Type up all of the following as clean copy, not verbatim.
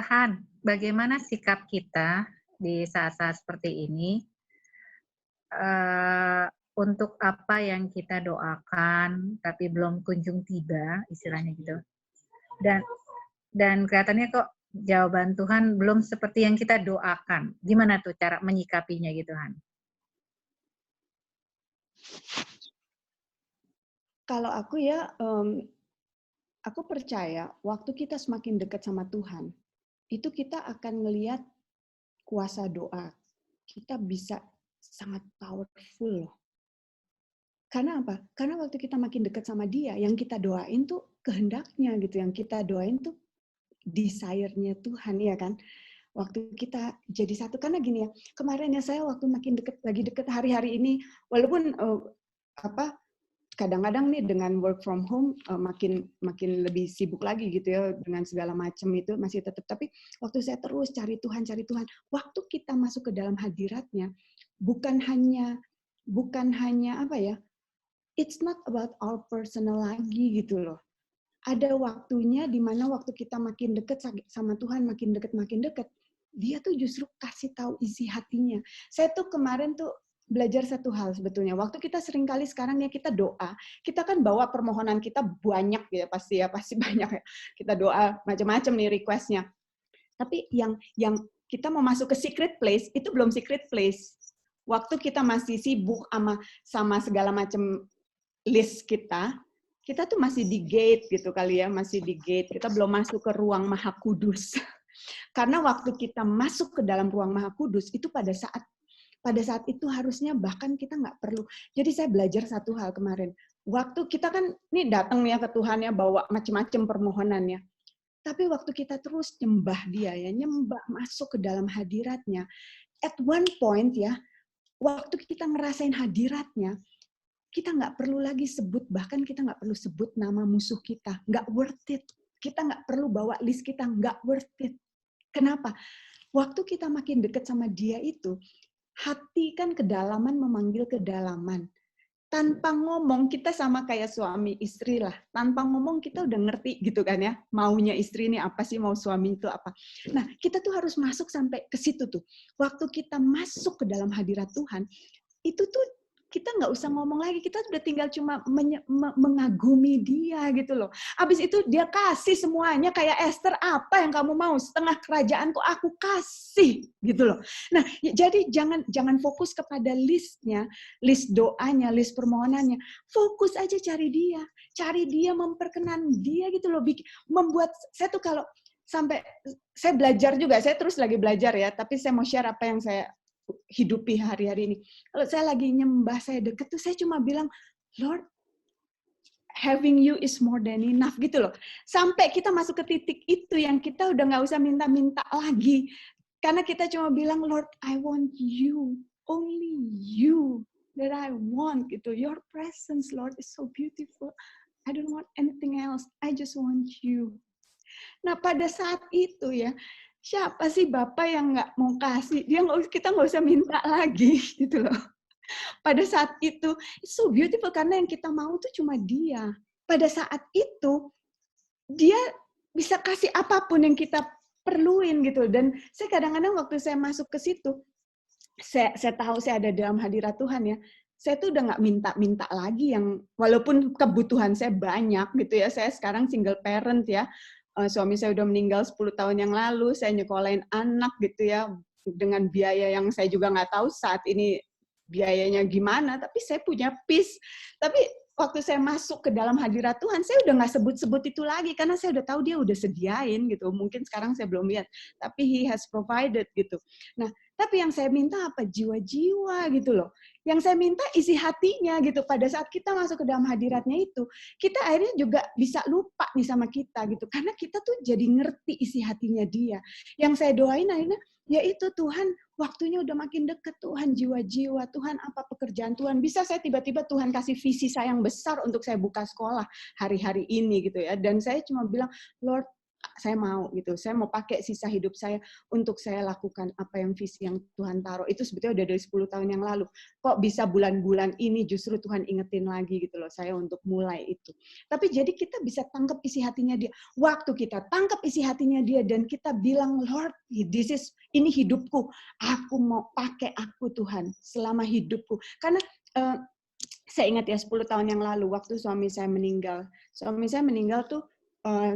Han, bagaimana sikap kita di saat-saat seperti ini, untuk apa yang kita doakan tapi belum kunjung tiba, istilahnya gitu. Dan kelihatannya kok jawaban Tuhan belum seperti yang kita doakan. Gimana tuh cara menyikapinya gitu, Han? Kalau aku ya, aku percaya waktu kita semakin dekat sama Tuhan, itu kita akan melihat kuasa doa. Kita bisa sangat powerful loh. Karena apa? Karena waktu kita makin dekat sama Dia, yang kita doain tuh kehendaknya gitu, yang kita doain tuh desire-nya Tuhan, ya kan? Waktu kita jadi satu, karena gini ya, kemarin ya saya waktu makin dekat, lagi dekat hari-hari ini, walaupun kadang-kadang nih dengan work from home makin lebih sibuk lagi gitu ya dengan segala macam itu masih tetap, tapi waktu saya terus cari Tuhan, waktu kita masuk ke dalam hadiratnya bukan hanya apa ya, it's not about our personal lagi gitu loh. Ada waktunya di mana waktu kita makin dekat sama Tuhan, makin dekat, Dia tuh justru kasih tahu isi hatinya. Saya tuh kemarin tuh belajar satu hal sebetulnya. Waktu kita seringkali sekarang ya kita doa, kita kan bawa permohonan kita banyak ya pasti banyak ya. Kita doa macam-macam nih request-nya. Tapi yang kita mau masuk ke secret place itu belum secret place. Waktu kita masih sibuk sama segala macam list kita tuh masih di gate gitu kali ya, masih di gate. Kita belum masuk ke ruang Maha Kudus. Karena waktu kita masuk ke dalam ruang Maha Kudus, itu pada saat itu harusnya bahkan kita nggak perlu. Jadi saya belajar satu hal kemarin. Waktu kita kan nih datang ya ke Tuhan ya, bawa macam-macam permohonannya. Tapi waktu kita terus nyembah Dia ya, nyembah masuk ke dalam hadiratnya. At one point ya, waktu kita ngerasain hadiratnya, kita nggak perlu lagi sebut, bahkan kita nggak perlu sebut nama musuh kita. Nggak worth it. Kita nggak perlu bawa list kita, nggak worth it. Kenapa? Waktu kita makin dekat sama Dia itu, hati kan kedalaman memanggil kedalaman. Tanpa ngomong, kita sama kayak suami istri lah. Tanpa ngomong kita udah ngerti gitu kan ya, maunya istri ini apa sih, mau suami itu apa. Nah, kita tuh harus masuk sampai ke situ tuh. Waktu kita masuk ke dalam hadirat Tuhan, itu tuh kita nggak usah ngomong lagi, kita udah tinggal cuma mengagumi Dia gitu loh. Habis itu Dia kasih semuanya, kayak Esther, apa yang kamu mau, setengah kerajaanku aku kasih gitu loh. Nah, jadi jangan fokus kepada listnya, list doanya, list permohonannya. Fokus aja cari Dia, memperkenan Dia gitu loh. Membuat saya tuh kalau sampai saya belajar juga, saya terus lagi belajar ya, tapi saya mau share apa yang saya hidupi hari-hari ini. Kalau saya lagi nyembah, saya deket tuh saya cuma bilang, Lord, having you is more than enough gitu loh. Sampai kita masuk ke titik itu yang kita udah nggak usah minta-minta lagi. Karena kita cuma bilang, Lord, I want you. Only you that I want gitu. Your presence, Lord, is so beautiful. I don't want anything else. I just want you. Nah, pada saat itu ya, siapa sih Bapak yang nggak mau kasih? Kita nggak usah minta lagi gitu loh. Pada saat itu, it's so beautiful karena yang kita mau tuh cuma Dia. Pada saat itu, Dia bisa kasih apapun yang kita perluin gitu. Dan saya kadang-kadang waktu saya masuk ke situ, saya tahu saya ada dalam hadirat Tuhan ya, saya tuh udah nggak minta-minta lagi yang, walaupun kebutuhan saya banyak gitu ya, saya sekarang single parent ya, suami saya udah meninggal 10 tahun yang lalu, saya nyekolahin anak gitu ya, dengan biaya yang saya juga nggak tahu saat ini biayanya gimana, tapi saya punya peace. Tapi waktu saya masuk ke dalam hadirat Tuhan, saya udah nggak sebut-sebut itu lagi, karena saya udah tahu Dia udah sediain gitu. Mungkin sekarang saya belum lihat, tapi He has provided gitu. Nah, tapi yang saya minta apa? Jiwa-jiwa gitu loh. Yang saya minta isi hatinya gitu. Pada saat kita masuk ke dalam hadiratnya itu, kita akhirnya juga bisa lupa nih sama kita gitu. Karena kita tuh jadi ngerti isi hatinya Dia. Yang saya doain akhirnya, yaitu Tuhan, waktunya udah makin deket, Tuhan, jiwa-jiwa, Tuhan apa pekerjaan Tuhan. Bisa saya tiba-tiba Tuhan kasih visi saya yang besar untuk saya buka sekolah hari-hari ini gitu ya. Dan saya cuma bilang, Lord, saya mau gitu. Saya mau pakai sisa hidup saya untuk saya lakukan apa yang visi yang Tuhan taruh. Itu sebetulnya udah dari 10 tahun yang lalu. Kok bisa bulan-bulan ini justru Tuhan ingetin lagi gitu loh saya untuk mulai itu. Tapi jadi kita bisa tangkap isi hatinya dia. Waktu kita tangkap isi hatinya dia dan kita bilang, Lord, ini hidupku. Aku mau pakai aku Tuhan selama hidupku. Karena saya ingat ya 10 tahun yang lalu waktu suami saya meninggal. Suami saya meninggal tuh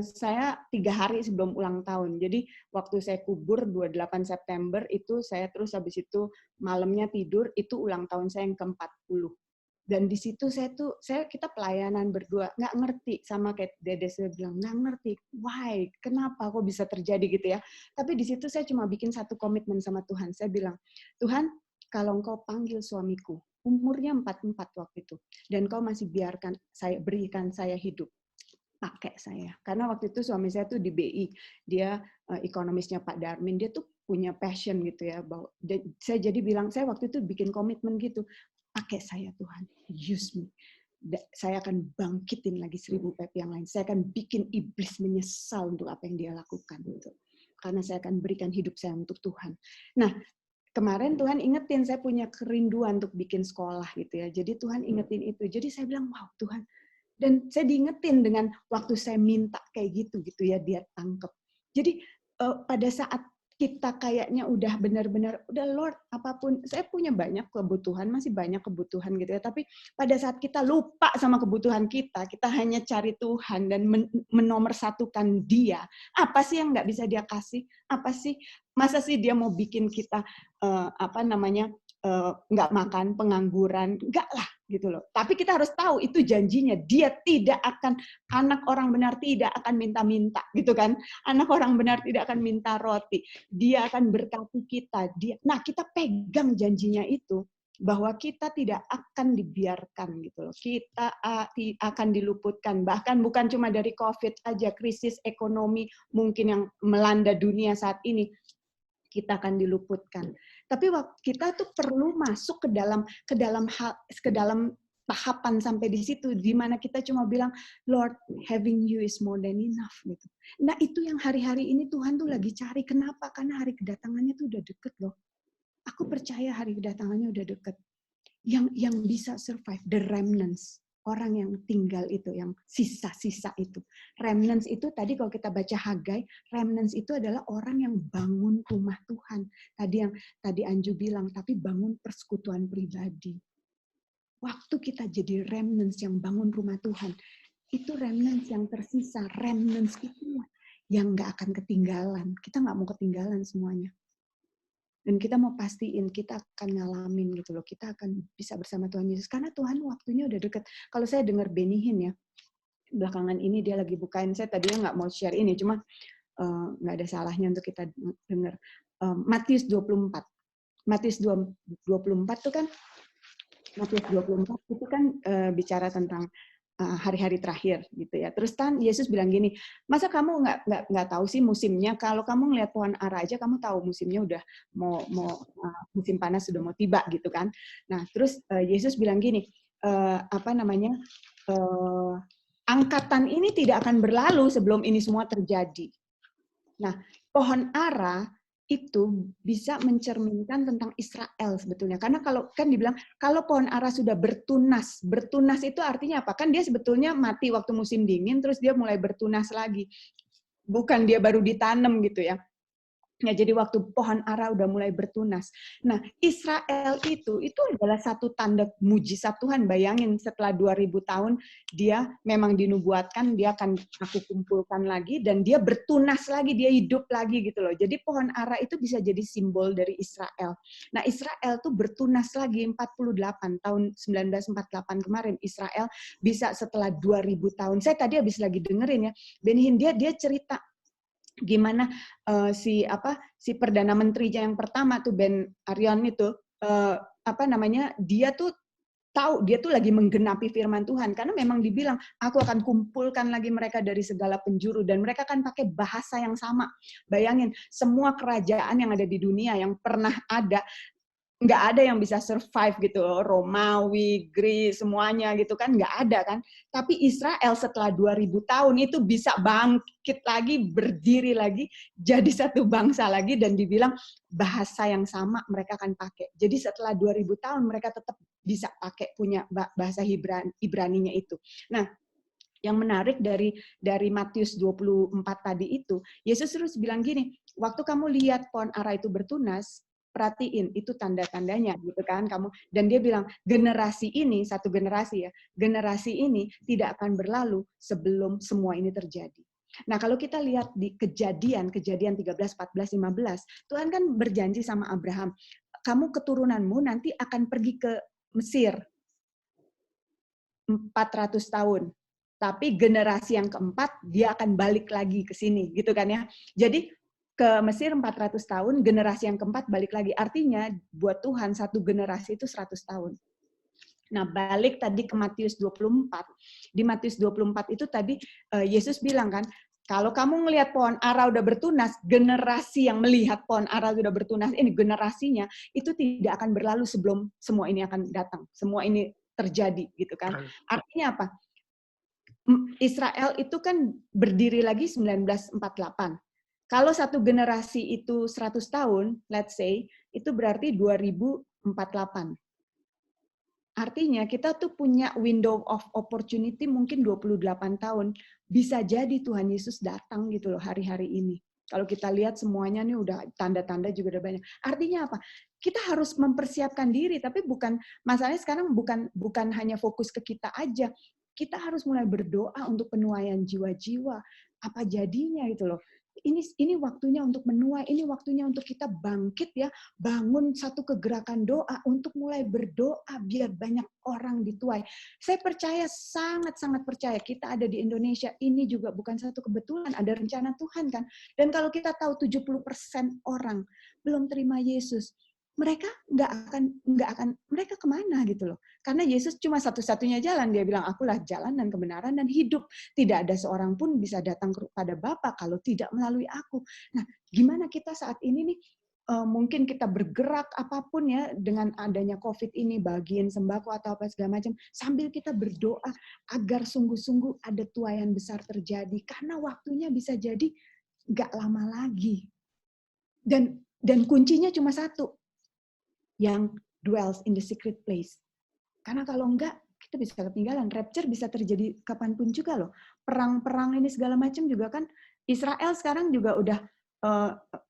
saya 3 hari sebelum ulang tahun. Jadi waktu saya kubur 28 September itu saya terus habis itu malamnya tidur, itu ulang tahun saya yang ke-40. Dan di situ kita pelayanan berdua, nggak ngerti, sama kayak Dede saya bilang, nggak ngerti, why, kenapa kok bisa terjadi gitu ya. Tapi di situ saya cuma bikin satu komitmen sama Tuhan. Saya bilang, Tuhan, kalau Engkau panggil suamiku, umurnya 44 waktu itu, dan Kau masih berikan saya hidup, pakai saya. Karena waktu itu suami saya tuh di BI, dia ekonomisnya Pak Darmin, dia tuh punya passion gitu ya. Saya jadi bilang, saya waktu itu bikin komitmen gitu, pakai saya Tuhan, use me. Saya akan bangkitin lagi 1000 PEP yang lain. Saya akan bikin iblis menyesal untuk apa yang dia lakukan. Gitu. Karena saya akan berikan hidup saya untuk Tuhan. Nah, kemarin Tuhan ingetin, saya punya kerinduan untuk bikin sekolah gitu ya. Jadi Tuhan ingetin itu. Jadi saya bilang, wow Tuhan, dan saya diingetin dengan waktu saya minta kayak gitu ya, dia tangkep. Jadi pada saat kita kayaknya udah benar-benar, udah Lord, apapun, saya punya banyak kebutuhan, masih banyak kebutuhan gitu ya, tapi pada saat kita lupa sama kebutuhan kita hanya cari Tuhan dan menomorsatukan dia, apa sih yang nggak bisa dia kasih? Apa sih? Masa sih dia mau bikin kita, nggak makan, pengangguran? Enggak lah, gitu loh. Tapi kita harus tahu itu janjinya. Dia tidak akan, anak orang benar tidak akan minta-minta, gitu kan? Anak orang benar tidak akan minta roti. Dia akan berkati kita. Nah, kita pegang janjinya itu bahwa kita tidak akan dibiarkan gitu loh. Kita akan diluputkan. Bahkan bukan cuma dari COVID aja, krisis ekonomi mungkin yang melanda dunia saat ini, kita akan diluputkan. Tapi kita tuh perlu masuk ke dalam tahapan sampai di situ, di mana kita cuma bilang, Lord, having you is more than enough. Gitu. Nah itu yang hari-hari ini Tuhan tuh lagi cari. Kenapa? Karena hari kedatangannya tuh udah deket loh. Aku percaya hari kedatangannya udah deket. Yang bisa survive, the remnants. Orang yang tinggal itu, yang sisa-sisa itu. Remnants itu tadi kalau kita baca Hagai, remnants itu adalah orang yang bangun rumah Tuhan. Tadi Anju bilang, tapi bangun persekutuan pribadi. Waktu kita jadi remnants yang bangun rumah Tuhan, itu remnants yang tersisa, remnants itu yang nggak akan ketinggalan. Kita nggak mau ketinggalan semuanya. Dan kita mau pastiin kita akan ngalamin gitu loh. Kita akan bisa bersama Tuhan Yesus. Karena Tuhan waktunya udah deket. Kalau saya dengar Benny Hinn ya, belakangan ini dia lagi bukain. Saya tadinya nggak mau share ini, cuma nggak ada salahnya untuk kita dengar. Matius 24. Matius 24 itu kan, Matius 24 itu kan bicara tentang hari-hari terakhir gitu ya. Terus kan Yesus bilang gini, masa kamu nggak tahu sih musimnya? Kalau kamu ngelihat pohon ara aja, kamu tahu musimnya udah mau musim panas sudah mau tiba gitu kan. Nah terus Yesus bilang gini, angkatan ini tidak akan berlalu sebelum ini semua terjadi. Nah pohon ara itu bisa mencerminkan tentang Israel sebetulnya. Karena kalau kan dibilang, kalau pohon ara sudah bertunas itu artinya apa? Kan dia sebetulnya mati waktu musim dingin, terus dia mulai bertunas lagi. Bukan dia baru ditanam gitu ya. Ya, jadi waktu pohon ara udah mulai bertunas. Nah, Israel itu adalah satu tanda mujizat Tuhan. Bayangin setelah 2000 tahun dia memang dinubuatkan dia akan aku kumpulkan lagi dan dia bertunas lagi, dia hidup lagi gitu loh. Jadi pohon ara itu bisa jadi simbol dari Israel. Nah, Israel tuh bertunas lagi 48 tahun 1948 kemarin Israel bisa setelah 2000 tahun. Saya tadi habis lagi dengerin ya, Benny Hinn dia cerita gimana si perdana menterinya yang pertama tuh Ben Arion itu dia tuh tahu dia tuh lagi menggenapi firman Tuhan karena memang dibilang aku akan kumpulkan lagi mereka dari segala penjuru dan mereka kan pakai bahasa yang sama. Bayangin semua kerajaan yang ada di dunia yang pernah ada nggak ada yang bisa survive gitu, Romawi, Greece, semuanya gitu kan, nggak ada kan. Tapi Israel setelah 2000 tahun itu bisa bangkit lagi, berdiri lagi, jadi satu bangsa lagi, dan dibilang bahasa yang sama mereka akan pakai. Jadi setelah 2000 tahun mereka tetap bisa pakai punya bahasa Ibraninya itu. Nah, yang menarik dari Matius 24 tadi itu, Yesus terus bilang gini, waktu kamu lihat pohon ara itu bertunas, perhatiin itu tanda-tandanya gitu kan kamu, dan dia bilang generasi ini, satu generasi ya, generasi ini tidak akan berlalu sebelum semua ini terjadi. Nah, kalau kita lihat di kejadian 13, 14, 15, Tuhan kan berjanji sama Abraham, kamu keturunanmu nanti akan pergi ke Mesir 400 tahun. Tapi generasi yang keempat, dia akan balik lagi ke sini, gitu kan ya. Jadi ke Mesir 400 tahun, generasi yang keempat balik lagi. Artinya buat Tuhan satu generasi itu 100 tahun. Nah, balik tadi ke Matius 24. Di Matius 24 itu tadi Yesus bilang kan, kalau kamu ngelihat pohon ara udah bertunas, generasi yang melihat pohon ara udah bertunas, ini generasinya, itu tidak akan berlalu sebelum semua ini akan datang. Semua ini terjadi, gitu kan. Artinya apa? Israel itu kan berdiri lagi 1948. Kalau satu generasi itu 100 tahun, let's say, itu berarti 2048. Artinya kita tuh punya window of opportunity mungkin 28 tahun. Bisa jadi Tuhan Yesus datang gitu loh hari-hari ini. Kalau kita lihat semuanya nih udah tanda-tanda juga udah banyak. Artinya apa? Kita harus mempersiapkan diri, tapi masalahnya sekarang bukan hanya fokus ke kita aja. Kita harus mulai berdoa untuk penuaian jiwa-jiwa. Apa jadinya gitu loh. Ini waktunya untuk menuai, ini waktunya untuk kita bangkit ya, bangun satu kegerakan doa untuk mulai berdoa biar banyak orang dituai. Saya percaya, sangat-sangat percaya kita ada di Indonesia ini juga bukan satu kebetulan, ada rencana Tuhan kan. Dan kalau kita tahu 70% orang belum terima Yesus, mereka nggak akan mereka kemana gitu loh. Karena Yesus cuma satu-satunya jalan. Dia bilang, akulah jalan dan kebenaran dan hidup. Tidak ada seorang pun bisa datang kepada Bapa kalau tidak melalui aku. Nah, gimana kita saat ini nih, mungkin kita bergerak apapun ya dengan adanya COVID ini, bagian sembako atau apa segala macam, sambil kita berdoa agar sungguh-sungguh ada tuaian besar terjadi. Karena waktunya bisa jadi nggak lama lagi. Dan kuncinya cuma satu, yang dwells in the secret place. Karena kalau enggak, kita bisa ketinggalan. Rapture bisa terjadi kapanpun juga loh. Perang-perang ini segala macam juga kan. Israel sekarang juga udah,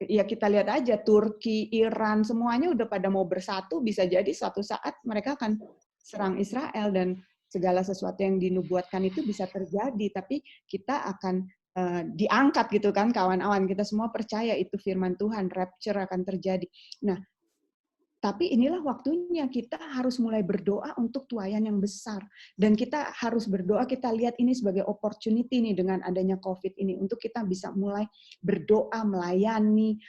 ya kita lihat aja, Turki, Iran, semuanya udah pada mau bersatu. Bisa jadi suatu saat mereka akan serang Israel dan segala sesuatu yang dinubuatkan itu bisa terjadi. Tapi kita akan diangkat gitu kan, kawan-kawan. Kita semua percaya itu firman Tuhan, rapture akan terjadi. Nah, tapi inilah waktunya kita harus mulai berdoa untuk tuaian yang besar. Dan kita harus berdoa, kita lihat ini sebagai opportunity nih dengan adanya COVID ini. Untuk kita bisa mulai berdoa, melayani,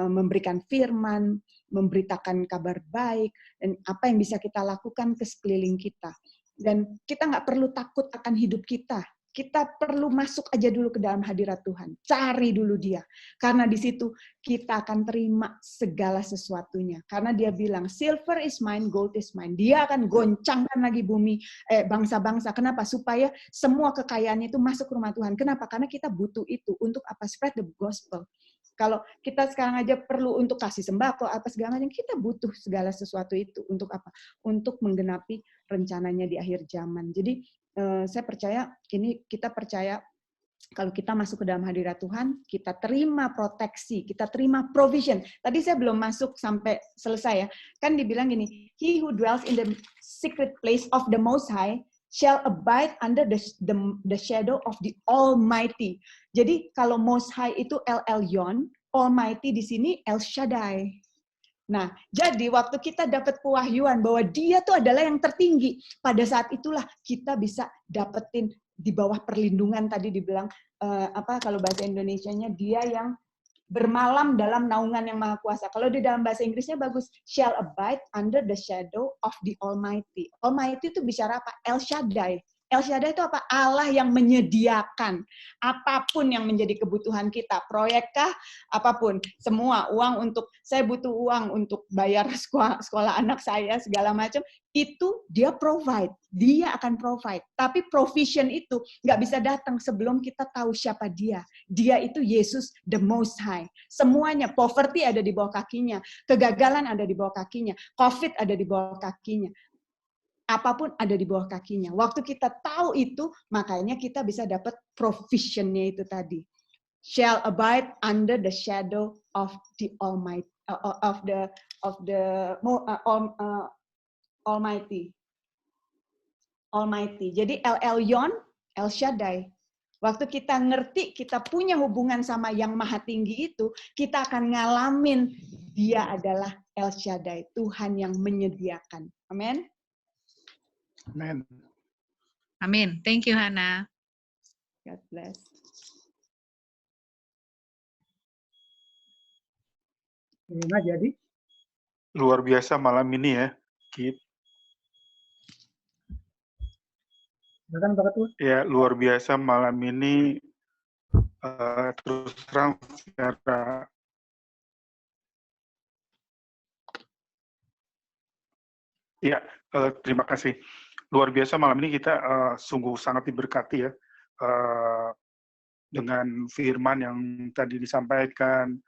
memberikan firman, memberitakan kabar baik, dan apa yang bisa kita lakukan ke sekeliling kita. Dan kita nggak perlu takut akan hidup kita. Kita perlu masuk aja dulu ke dalam hadirat Tuhan. Cari dulu dia. Karena di situ kita akan terima segala sesuatunya. Karena dia bilang, silver is mine, gold is mine. Dia akan goncangkan lagi bumi, bangsa-bangsa. Kenapa? Supaya semua kekayaannya itu masuk ke rumah Tuhan. Kenapa? Karena kita butuh itu. Untuk apa? Spread the gospel. Kalau kita sekarang aja perlu untuk kasih sembako, apa segala macam, kita butuh segala sesuatu itu. Untuk apa? Untuk menggenapi rencananya di akhir zaman. Jadi, saya percaya, kita percaya kalau kita masuk ke dalam hadirat Tuhan, kita terima proteksi, kita terima provision. Tadi saya belum masuk sampai selesai ya. Kan dibilang gini, he who dwells in the secret place of the Most High shall abide under the shadow of the Almighty. Jadi kalau Most High itu El Elyon, Almighty di sini El Shaddai. Nah, jadi waktu kita dapat pewahyuan bahwa dia tuh adalah yang tertinggi, pada saat itulah kita bisa dapetin di bawah perlindungan, tadi dibilang kalau bahasa Indonesianya, dia yang bermalam dalam naungan yang maha kuasa. Kalau di dalam bahasa Inggrisnya bagus, shall abide under the shadow of the Almighty. Almighty itu bicara apa? El Shaddai. El Shaddai itu apa? Allah yang menyediakan apapun yang menjadi kebutuhan kita. Proyekkah? Apapun. Semua. Uang untuk, saya butuh uang untuk bayar sekolah anak saya, segala macam. Itu dia provide. Dia akan provide. Tapi provision itu nggak bisa datang sebelum kita tahu siapa dia. Dia itu Yesus the Most High. Semuanya. Poverty ada di bawah kakinya. Kegagalan ada di bawah kakinya. COVID ada di bawah kakinya. Apapun ada di bawah kakinya. Waktu kita tahu itu, makanya kita bisa dapat provision-nya itu tadi. Shall abide under the shadow of the Almighty, Almighty. Almighty. Jadi El Elyon, El Shaddai. Waktu kita ngerti, kita punya hubungan sama yang maha tinggi itu, kita akan ngalamin dia adalah El Shaddai, Tuhan yang menyediakan. Amin. Amen. Amin. Thank you, Hana. God bless. Nah, jadi Luar biasa malam ini ya, Kit. silakan Pak Ketua. Ya, luar biasa malam ini, terus terang secara ya, terima kasih. Luar biasa malam ini kita sungguh sangat diberkati ya, dengan firman yang tadi disampaikan,